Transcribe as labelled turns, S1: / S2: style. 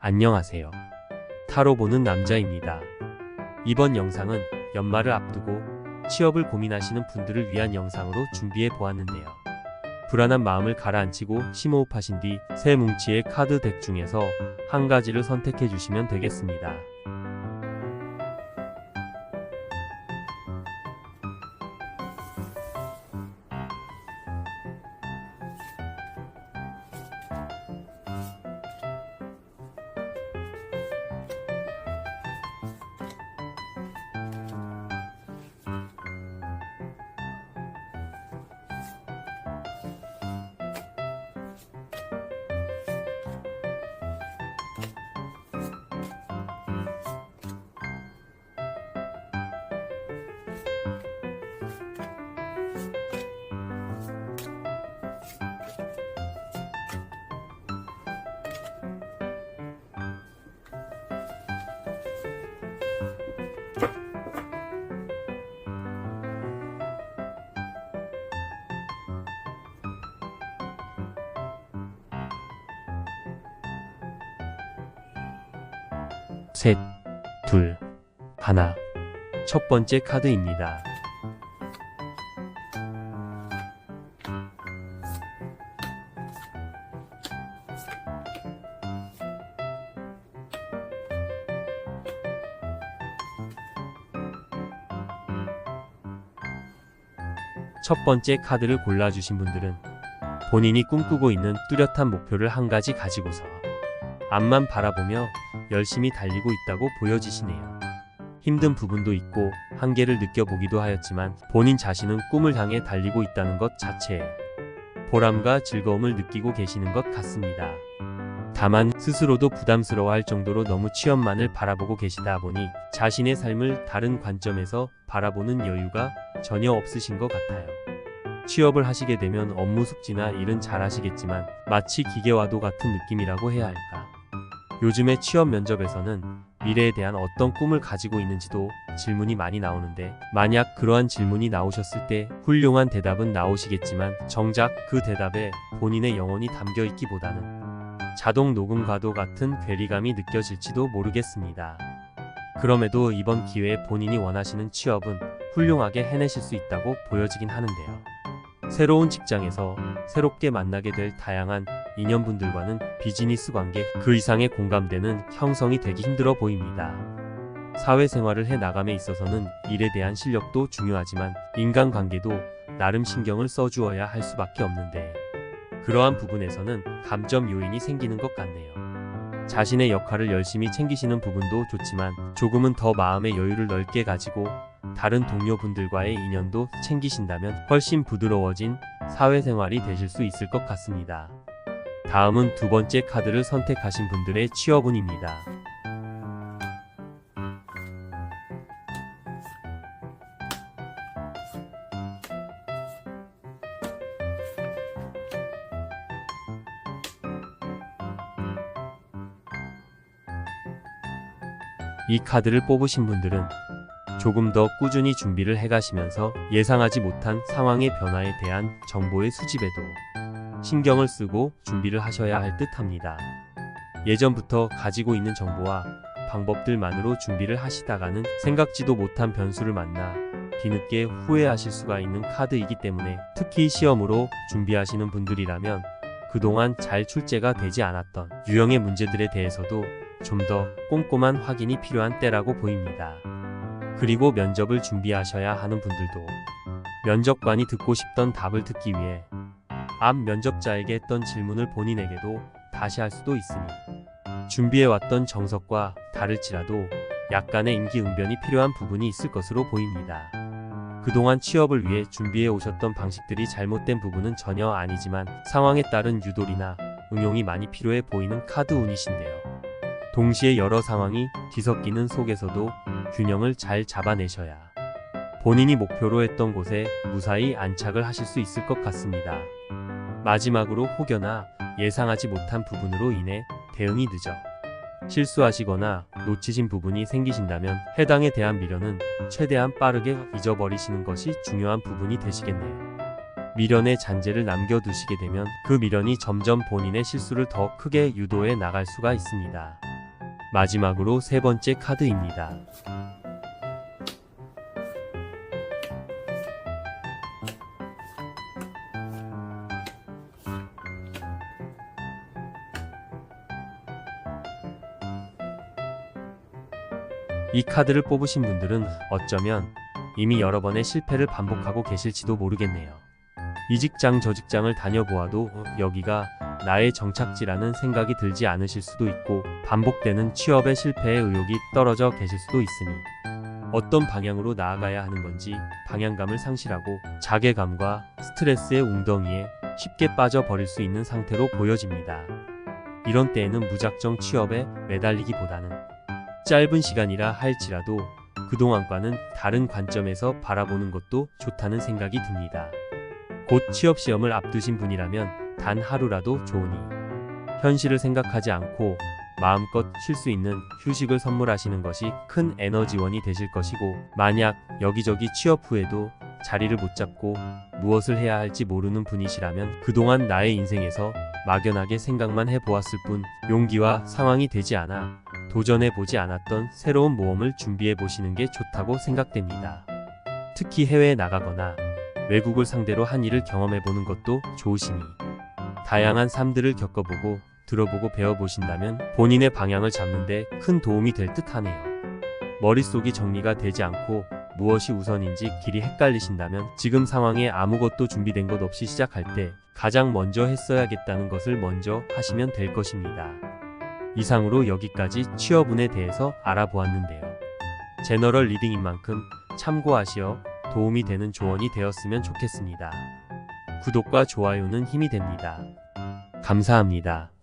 S1: 안녕하세요. 타로 보는 남자입니다. 이번 영상은 연말을 앞두고 취업을 고민하시는 분들을 위한 영상으로 준비해 보았는데요. 불안한 마음을 가라앉히고 심호흡하신 뒤 세 뭉치의 카드 덱 중에서 한 가지를 선택해 주시면 되겠습니다. 셋, 둘, 하나. 첫 번째 카드입니다. 첫 번째 카드를 골라주신 분들은 본인이 꿈꾸고 있는 뚜렷한 목표를 한 가지 가지고서 앞만 바라보며 열심히 달리고 있다고 보여지시네요. 힘든 부분도 있고 한계를 느껴보기도 하였지만 본인 자신은 꿈을 향해 달리고 있다는 것 자체에 보람과 즐거움을 느끼고 계시는 것 같습니다. 다만 스스로도 부담스러워할 정도로 너무 취업만을 바라보고 계시다 보니 자신의 삶을 다른 관점에서 바라보는 여유가 전혀 없으신 것 같아요. 취업을 하시게 되면 업무 숙지나 일은 잘 하시겠지만 마치 기계와도 같은 느낌이라고 해야 할까. 요즘에 취업 면접에서는 미래에 대한 어떤 꿈을 가지고 있는지도 질문이 많이 나오는데 만약 그러한 질문이 나오셨을 때 훌륭한 대답은 나오시겠지만 정작 그 대답에 본인의 영혼이 담겨 있기보다는 자동 녹음과도 같은 괴리감이 느껴질지도 모르겠습니다. 그럼에도 이번 기회에 본인이 원하시는 취업은 훌륭하게 해내실 수 있다고 보여지긴 하는데요. 새로운 직장에서 새롭게 만나게 될 다양한 인연분들과는 비즈니스 관계 그 이상의 공감대는 형성이 되기 힘들어 보입니다. 사회생활을 해 나감에 있어서는 일에 대한 실력도 중요하지만 인간관계도 나름 신경을 써주어야 할 수밖에 없는데 그러한 부분에서는 감점 요인이 생기는 것 같네요. 자신의 역할을 열심히 챙기시는 부분도 좋지만 조금은 더 마음의 여유를 넓게 가지고 다른 동료분들과의 인연도 챙기신다면 훨씬 부드러워진 사회생활이 되실 수 있을 것 같습니다. 다음은 두 번째 카드를 선택하신 분들의 취업운입니다. 이 카드를 뽑으신 분들은 조금 더 꾸준히 준비를 해가시면서 예상하지 못한 상황의 변화에 대한 정보의 수집에도 신경을 쓰고 준비를 하셔야 할 듯합니다. 예전부터 가지고 있는 정보와 방법들만으로 준비를 하시다가는 생각지도 못한 변수를 만나 뒤늦게 후회하실 수가 있는 카드이기 때문에 특히 시험으로 준비하시는 분들이라면 그동안 잘 출제가 되지 않았던 유형의 문제들에 대해서도 좀 더 꼼꼼한 확인이 필요한 때라고 보입니다. 그리고 면접을 준비하셔야 하는 분들도 면접관이 듣고 싶던 답을 듣기 위해 앞 면접자에게 했던 질문을 본인에게도 다시 할 수도 있으니 준비해왔던 정석과 다를지라도 약간의 임기응변이 필요한 부분이 있을 것으로 보입니다. 그동안 취업을 위해 준비해 오셨던 방식들이 잘못된 부분은 전혀 아니지만 상황에 따른 유도리나 응용이 많이 필요해 보이는 카드 운이신데요. 동시에 여러 상황이 뒤섞이는 속에서도 균형을 잘 잡아내셔야 본인이 목표로 했던 곳에 무사히 안착을 하실 수 있을 것 같습니다. 마지막으로 혹여나 예상하지 못한 부분으로 인해 대응이 늦어 실수하시거나 놓치신 부분이 생기신다면 해당에 대한 미련은 최대한 빠르게 잊어버리시는 것이 중요한 부분이 되시겠네요. 미련의 잔재를 남겨두시게 되면 그 미련이 점점 본인의 실수를 더 크게 유도해 나갈 수가 있습니다. 마지막으로 세 번째 카드입니다. 이 카드를 뽑으신 분들은 어쩌면 이미 여러 번의 실패를 반복하고 계실지도 모르겠네요. 이 직장 저 직장을 다녀보아도 여기가 나의 정착지라는 생각이 들지 않으실 수도 있고, 반복되는 취업의 실패의 의욕이 떨어져 계실 수도 있으니 어떤 방향으로 나아가야 하는 건지 방향감을 상실하고 자괴감과 스트레스의 웅덩이에 쉽게 빠져버릴 수 있는 상태로 보여집니다. 이런 때에는 무작정 취업에 매달리기보다는 짧은 시간이라 할지라도 그동안과는 다른 관점에서 바라보는 것도 좋다는 생각이 듭니다. 곧 취업 시험을 앞두신 분이라면 단 하루라도 좋으니 현실을 생각하지 않고 마음껏 쉴 수 있는 휴식을 선물하시는 것이 큰 에너지원이 되실 것이고, 만약 여기저기 취업 후에도 자리를 못 잡고 무엇을 해야 할지 모르는 분이시라면 그동안 나의 인생에서 막연하게 생각만 해보았을 뿐 용기와 상황이 되지 않아 도전해보지 않았던 새로운 모험을 준비해보시는 게 좋다고 생각됩니다. 특히 해외에 나가거나 외국을 상대로 한 일을 경험해보는 것도 좋으시니 다양한 삶들을 겪어보고 들어보고 배워보신다면 본인의 방향을 잡는 데 큰 도움이 될 듯하네요. 머릿속이 정리가 되지 않고 무엇이 우선인지 길이 헷갈리신다면 지금 상황에 아무것도 준비된 것 없이 시작할 때 가장 먼저 했어야겠다는 것을 먼저 하시면 될 것입니다. 이상으로 여기까지 취업운에 대해서 알아보았는데요. 제너럴 리딩인 만큼 참고하시어 도움이 되는 조언이 되었으면 좋겠습니다. 구독과 좋아요는 힘이 됩니다. 감사합니다.